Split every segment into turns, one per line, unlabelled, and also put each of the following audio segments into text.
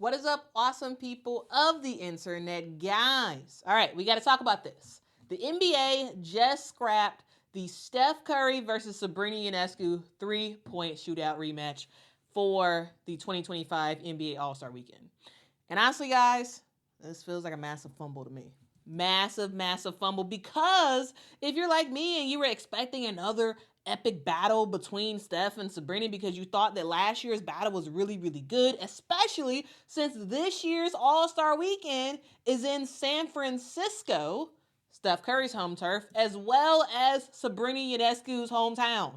What is up, awesome people of the internet, guys? All right, we got to talk about this. The NBA just scrapped the Steph Curry versus Sabrina Ionescu 3-point shootout rematch for the 2025 NBA All-Star Weekend. And honestly, guys, this feels like a massive fumble to me. Massive fumble, because if you're like me and you were expecting another epic battle between Steph and Sabrina because you thought that last year's battle was really good, especially since this year's All-Star Weekend is in San Francisco, Steph Curry's home turf, as well as Sabrina Ionescu's hometown.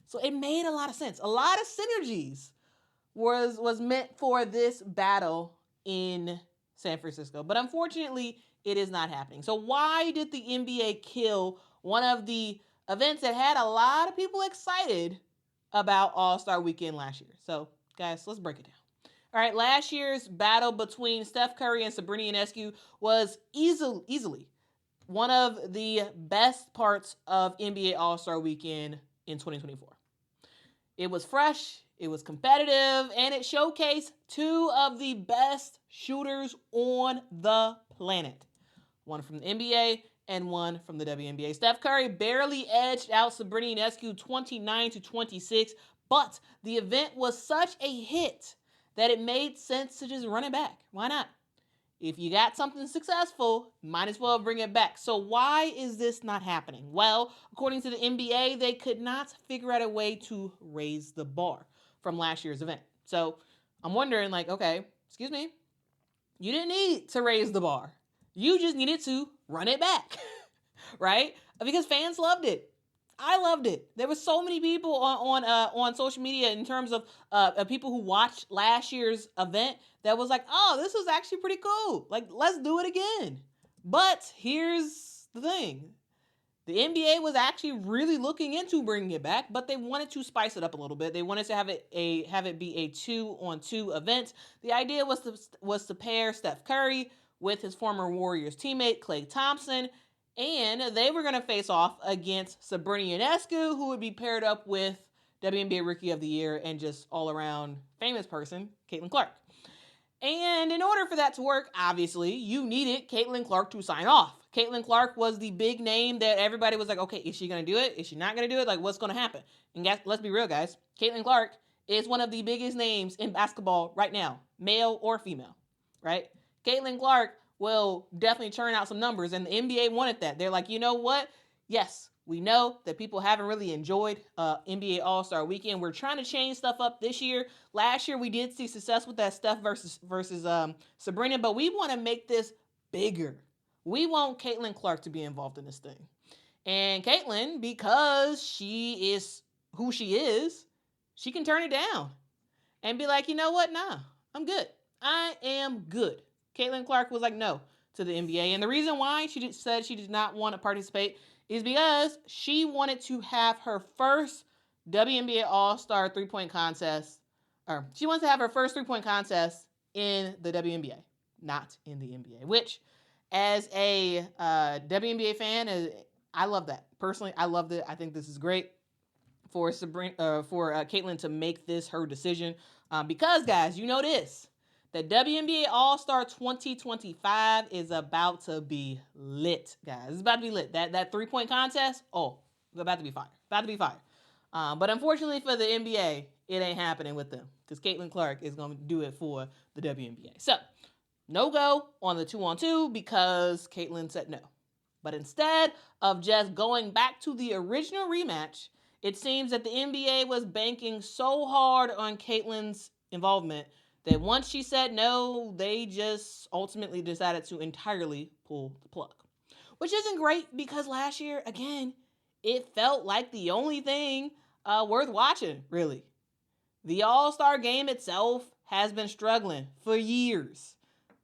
So it made a lot of sense. A lot of synergies was meant for this battle in San Francisco. But unfortunately, it is not happening. So why did the NBA kill one of the events that had a lot of people excited about All-Star Weekend last year? So, guys, let's break it down. All right, last year's battle between Steph Curry and Sabrina Ionescu was easily one of the best parts of NBA All-Star Weekend in 2024. It was fresh, it was competitive, and it showcased two of the best shooters on the planet. One from the NBA and one from the WNBA. Steph Curry barely edged out Sabrina Ionescu 29-26, but the event was such a hit that it made sense to just run it back. Why not? If you got something successful, might as well bring it back. So why is this not happening? Well, according to the NBA, they could not figure out a way to raise the bar from last year's event. So I'm wondering, okay, excuse me, you didn't need to raise the bar. You just needed to run it back, right? Because fans loved it. I loved it. There were so many people on social media in terms of people who watched last year's event that was like, oh, this was actually pretty cool. Let's do it again. But here's the thing. The NBA was actually really looking into bringing it back, but they wanted to spice it up a little bit. They wanted to have it be a 2-on-2 event. The idea was to pair Steph Curry with his former Warriors teammate Klay Thompson, and they were going to face off against Sabrina Ionescu, who would be paired up with WNBA Rookie of the Year and just all-around famous person, Caitlin Clark. And in order for that to work, obviously, you needed Caitlin Clark to sign off. Caitlin Clark was the big name that everybody was like, okay, is she going to do it? Is she not going to do it? What's going to happen? And guys, let's be real, guys. Caitlin Clark is one of the biggest names in basketball right now, male or female, right? Caitlin Clark will definitely churn out some numbers, and the NBA wanted that. They're like, you know what? Yes, we know that people haven't really enjoyed NBA All-Star Weekend. We're trying to change stuff up this year. Last year, we did see success with that Steph versus Sabrina, but we want to make this bigger. We want Caitlin Clark to be involved in this thing. And Caitlin, because she is who she is, she can turn it down and be like, you know what? Nah, I'm good. I am good. Caitlin Clark was like, no to the NBA. And the reason why she said she did not want to participate is because she wanted to have her first WNBA All-Star three-point contest, or she wants to have her first three-point contest in the WNBA, not in the NBA, which as a WNBA fan, I love that. Personally, I loved it. I think this is great for Caitlin to make this her decision because, guys, you know this. The WNBA All-Star 2025 is about to be lit, guys. It's about to be lit. That three-point contest, it's about to be fire. About to be fire. But unfortunately for the NBA, it ain't happening with them because Caitlin Clark is going to do it for the WNBA. So, no go on the 2-on-2 because Caitlin said no. But instead of just going back to the original rematch, it seems that the NBA was banking so hard on Caitlin's involvement that once she said no, they just ultimately decided to entirely pull the plug. Which isn't great because last year, again, it felt like the only thing worth watching, really. The All-Star game itself has been struggling for years.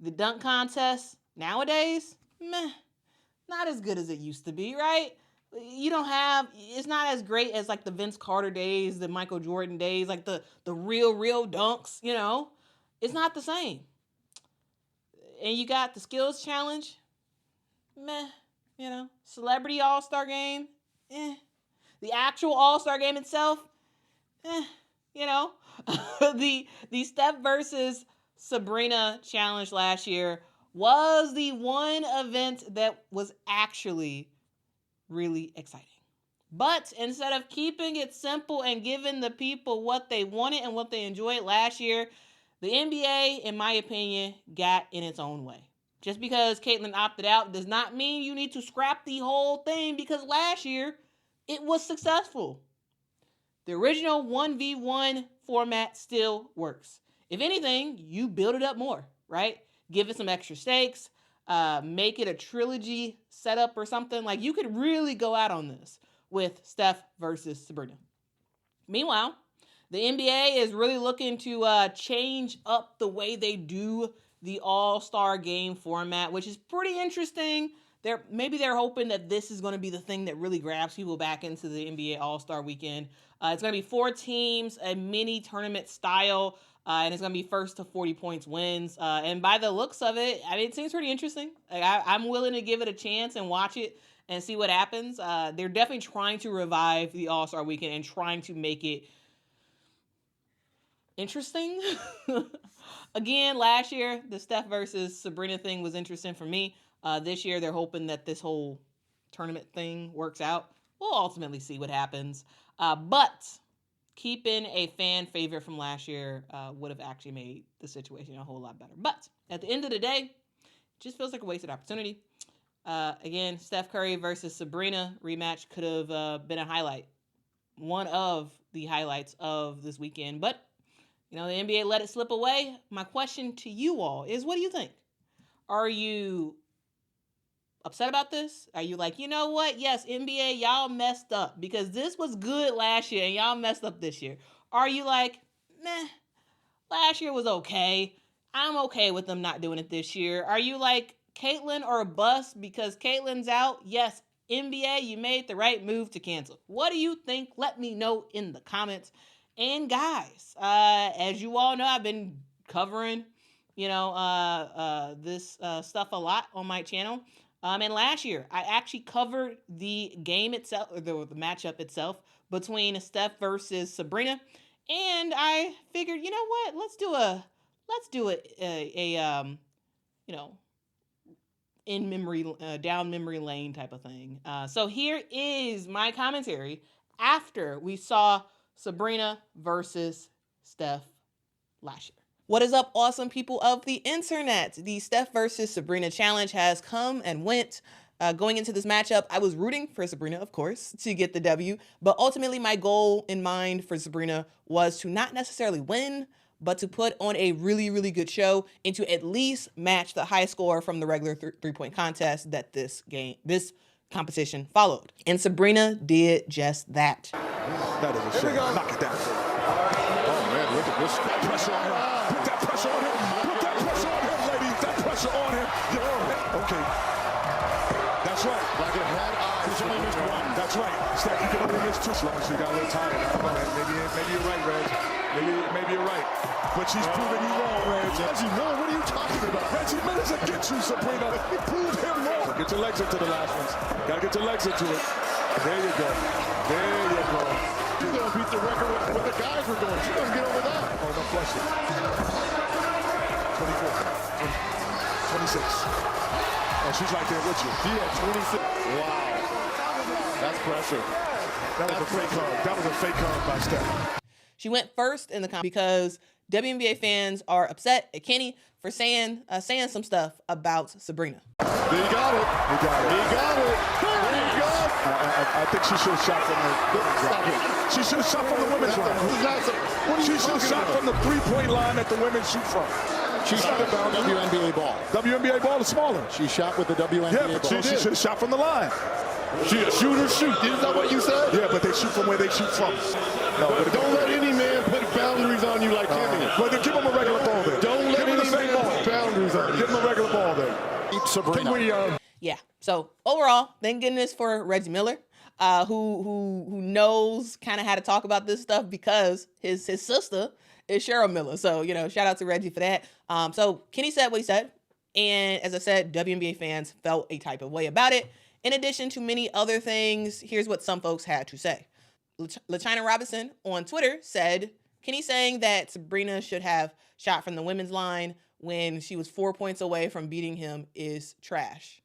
The dunk contest nowadays, not as good as it used to be, right? It's not as great as the Vince Carter days, the Michael Jordan days, the real dunks, It's not the same. And you got the skills challenge, Celebrity All-Star game, The actual All-Star game itself, the Steph versus Sabrina challenge last year was the one event that was actually really exciting. But instead of keeping it simple and giving the people what they wanted and what they enjoyed last year, the NBA, in my opinion, got in its own way. Just because Caitlin opted out does not mean you need to scrap the whole thing, because last year it was successful. The original 1v1 format still works. If anything, you build it up more, right? Give it some extra stakes, make it a trilogy setup or something. Like, you could really go out on this with Steph versus Sabrina. Meanwhile, the NBA is really looking to change up the way they do the All-Star game format, which is pretty interesting. Maybe they're hoping that this is going to be the thing that really grabs people back into the NBA All-Star weekend. It's going to be 4 teams, a mini tournament style, and it's going to be first to 40 points wins. And by the looks of it, I mean, it seems pretty interesting. Like, I'm willing to give it a chance and watch it and see what happens. They're definitely trying to revive the All-Star weekend and trying to make it interesting. Again, last year, the Steph versus Sabrina thing was interesting for me. This year, they're hoping that this whole tournament thing works out. We'll ultimately see what happens. But keeping a fan favorite from last year would have actually made the situation a whole lot better. But at the end of the day, it just feels like a wasted opportunity. Again, Steph Curry versus Sabrina rematch could have been a highlight. One of the highlights of this weekend. But, you know, the NBA let it slip away. My question to you all is, what do you think? Are you upset about this? Are you like, you know what? Yes, NBA, y'all messed up because this was good last year and y'all messed up this year. Are you like, meh, last year was okay. I'm okay with them not doing it this year. Are you like Caitlin or a bust because Caitlin's out? Yes, NBA, you made the right move to cancel. What do you think? Let me know in the comments. And guys, as you all know, I've been covering, this stuff a lot on my channel. And last year, I actually covered the game itself, or the matchup itself, between Steph versus Sabrina. And I figured, you know what? Let's do a in memory, down memory lane type of thing. So here is my commentary after we saw Sabrina versus Steph last year. What is up, awesome people of the internet? The Steph versus Sabrina challenge has come and went. Going into this matchup, I was rooting for Sabrina, of course, to get the W, but ultimately my goal in mind for Sabrina was to not necessarily win, but to put on a really, really good show and to at least match the high score from the regular three-point contest that this competition followed. And Sabrina did just that.
That is a shame. Knock it down. Oh, man, look at this. Pressure on him. Put that pressure on him. Put that pressure on him, ladies. That pressure on him. Yeah. Okay. That's right. Like it had eyes. He's only missed one. That's right. Steph, you can only miss 2. As long as you got a little tired. Maybe you're right, Reg. Maybe you're right. But she's proving you wrong, Reg. Reggie Miller, what are you talking about? Reggie Miller's against you, Sabrina. Prove him wrong. Get your legs into the last ones. Got to get your legs into it. There you go. There you go.
She's going to beat the record what the guys were doing. She's going to get over that.
Oh, no question. 24. 26. Oh, she's right there with you.
Yeah, 26. Wow. That's pressure.
That was a fake hug. That was a fake hug by Steph.
She went first in the because WNBA fans are upset at Kenny for saying some stuff about Sabrina.
He got it.
He got it.
He got it. There you go.
I think she should have shot from the. She should have shot from the women's line. She should have shot from the three-point line that the women shoot from.
She shot with the WNBA ball.
WNBA ball is smaller.
She shot with the WNBA ball.
She should have shot from the line.
She a shooter shoot. Isn't that what you said?
Yeah, but they shoot from where they shoot from. No, but
don't let any man put boundaries on you like Kenny.
Well, then give him a regular ball there.
Don't let any man put boundaries on you.
Give him a regular ball there.
Sabrina.
Yeah. So overall, thank goodness for Reggie Miller, who knows kind of how to talk about this stuff because his sister is Cheryl Miller. So, shout out to Reggie for that. So Kenny said what he said. And as I said, WNBA fans felt a type of way about it. In addition to many other things, here's what some folks had to say. LaChina Robinson on Twitter said, Kenny saying that Sabrina should have shot from the women's line when she was 4 points away from beating him is trash.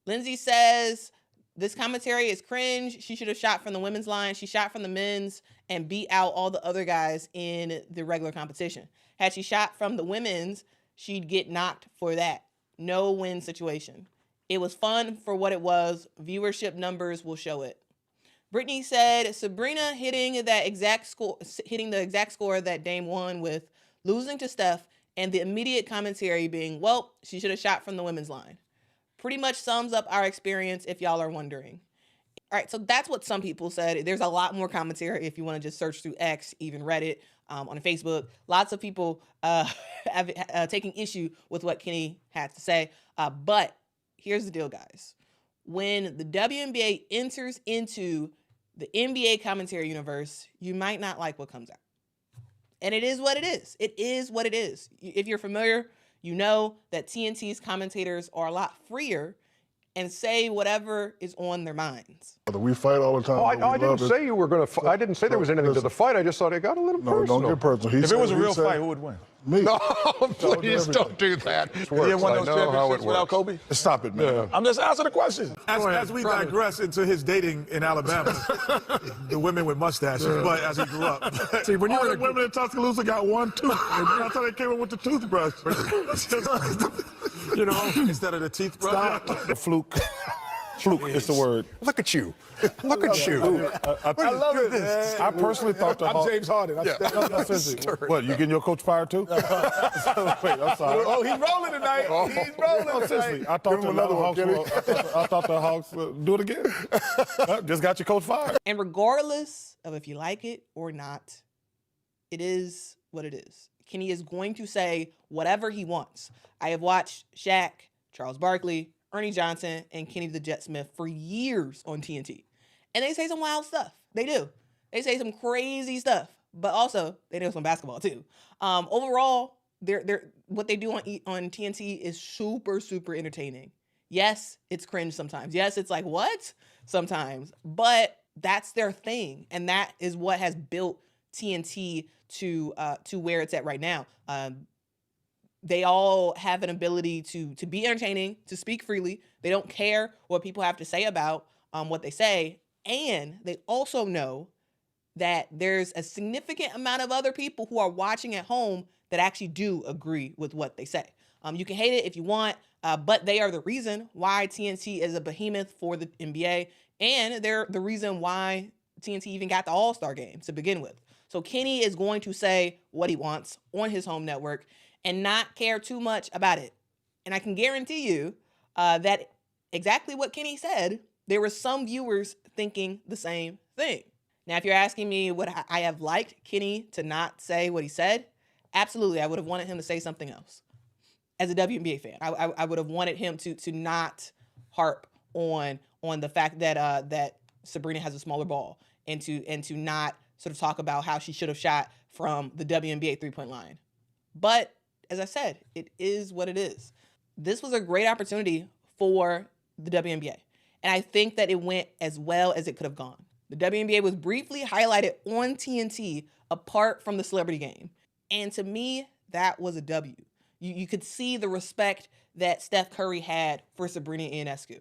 Lindsay says this commentary is cringe. She should have shot from the women's line. She shot from the men's and beat out all the other guys in the regular competition. Had she shot from the women's, she'd get knocked for that. No win situation. It was fun for what it was. Viewership numbers will show it. Brittany said Sabrina hitting the exact score that Dame won with, losing to Steph, and the immediate commentary being, well, she should have shot from the women's line. Pretty much sums up our experience if y'all are wondering. All right, so that's what some people said. There's a lot more commentary if you want to just search through X, even Reddit, on Facebook. Lots of people taking issue with what Kenny had to say. But here's the deal, guys. When the WNBA enters into the NBA commentary universe, you might not like what comes out. And it is what it is. It is what it is. If you're familiar, you know that TNT's commentators are a lot freer and say whatever is on their minds.
We fight all the time.
Oh, I didn't say you were going to fight. I didn't say there was anything to the fight. I just thought it got a little personal.
No, don't get personal.
If it was a real fight, who would win?
Me.
No, please don't do that.
You ever won those championships without Kobe?
Stop it, man.
Yeah. I'm just answering the question.
As we digress into his dating in Alabama, the women with mustaches, but as he grew up.
See, when
all
you
the women in Tuscaloosa got one tooth. That's how they came up with the toothbrush. You know, instead of the teeth brush.
The fluke. Fluke is the word.
Look at you. Look at you.
I love it, man. I personally thought the
I'm James Harden.
What, you getting your coach fired too? Wait, I'm sorry.
Oh, he's rolling tonight. He's rolling tonight.
I thought the Hawks would do it again. Just got your coach fired.
And regardless of if you like it or not, it is what it is. Kenny is going to say whatever he wants. I have watched Shaq, Charles Barkley, Ernie Johnson, and Kenny the Jet Smith for years on TNT. And they say some wild stuff. They do. They say some crazy stuff. But also, they know some basketball too. Overall, what they do on TNT is super, super entertaining. Yes, it's cringe sometimes. Yes, it's like, what? Sometimes. But that's their thing. And that is what has built TNT to where it's at right now. They all have an ability to be entertaining, to speak freely. They don't care what people have to say about what they say. And they also know that there's a significant amount of other people who are watching at home that actually do agree with what they say. You can hate it if you want, but they are the reason why TNT is a behemoth for the NBA. And they're the reason why TNT even got the All-Star game to begin with. So Kenny is going to say what he wants on his home network and not care too much about it. And I can guarantee you that exactly what Kenny said, there were some viewers thinking the same thing. Now, if you're asking me would I have liked Kenny to not say what he said, absolutely, I would have wanted him to say something else. As a WNBA fan, I would have wanted him to not harp on the fact that that Sabrina has a smaller ball and to not sort of talk about how she should have shot from the WNBA three-point line. But as I said, it is what it is. This was a great opportunity for the WNBA. And I think that it went as well as it could have gone. The WNBA was briefly highlighted on TNT apart from the celebrity game. And to me, that was a W. You could see the respect that Steph Curry had for Sabrina Ionescu.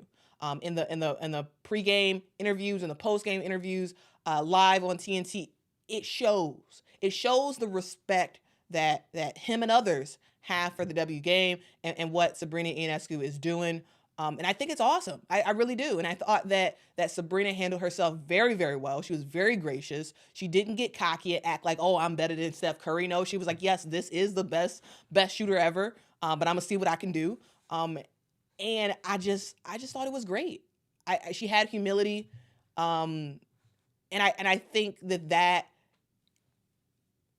In the pregame interviews and the postgame interviews live on TNT, it shows. It shows the respect that him and others have for the W game and what Sabrina Ionescu is doing. And I think it's awesome. I really do. And I thought that Sabrina handled herself very, very well. She was very gracious. She didn't get cocky and act like, oh, I'm better than Steph Curry. No, she was like, yes, this is the best shooter ever. But I'm going to see what I can do. And I just thought it was great. She had humility. And I think that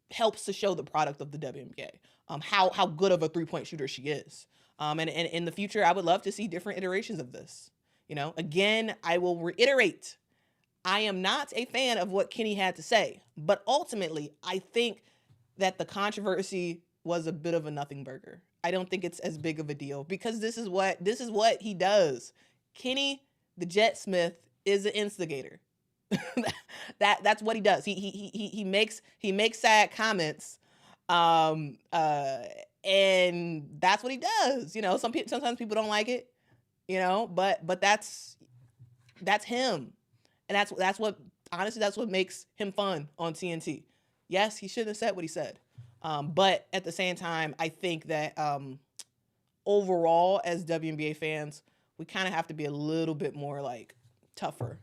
helps to show the product of the WNBA, how good of a three-point shooter she is. And in the future, I would love to see different iterations of this. You know, again, I will reiterate, I am not a fan of what Kenny had to say, but ultimately, I think that the controversy was a bit of a nothing burger. I don't think it's as big of a deal because this is what he does. Kenny, the Jet Smith, is an instigator. That's what he does. He makes sad comments, and that's what he does. You know, sometimes people don't like it, you know, but that's him, and that's what honestly that's what makes him fun on TNT. Yes, he shouldn't have said what he said, but at the same time, I think that overall as WNBA fans, we kind of have to be a little bit more like tougher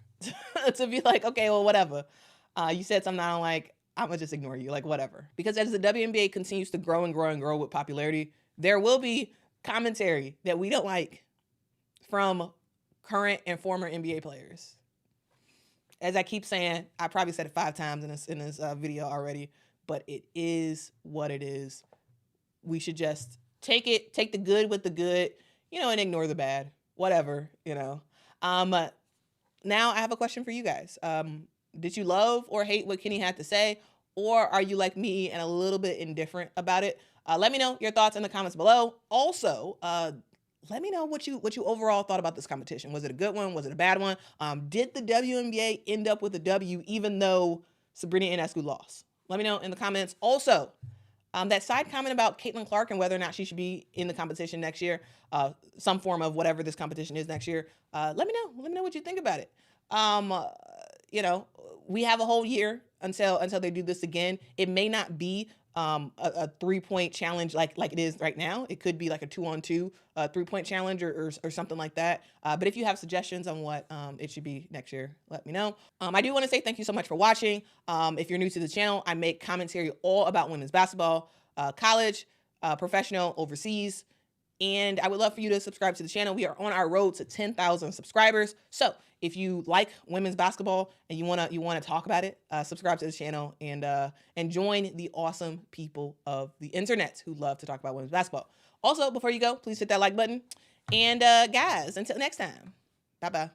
to be like, okay, well, whatever. You said something I don't like, I'm gonna just ignore you, like whatever. Because as the WNBA continues to grow and grow and grow with popularity, there will be commentary that we don't like from current and former NBA players. As I keep saying, I probably said it 5 times in this video already, but it is what it is. We should just take the good with the good, you know, and ignore the bad, whatever, you know. Now I have a question for you guys. Did you love or hate what Kenny had to say, or are you like me and a little bit indifferent about it? Let me know your thoughts in the comments below. Also, let me know what you overall thought about this competition. Was it a good one? Was it a bad one? Did the WNBA end up with a W even though Sabrina Ionescu lost? Let me know in the comments. Also, that side comment about Caitlin Clark and whether or not she should be in the competition next year, some form of whatever this competition is next year. Let me know. Let me know what you think about it. You know, we have a whole year until they do this again. It may not be a 3-point challenge like it is right now. It could be like a 2-on-2 3-point challenge or something like that. But if you have suggestions on what it should be next year, let me know. I do want to say thank you so much for watching. If you're new to the channel, I make commentary all about women's basketball, college, professional, overseas. And I would love for you to subscribe to the channel. We are on our road to 10,000 subscribers. So if you like women's basketball and you wanna talk about it, subscribe to the channel and join the awesome people of the internet who love to talk about women's basketball. Also, before you go, please hit that like button. And guys, until next time, bye-bye.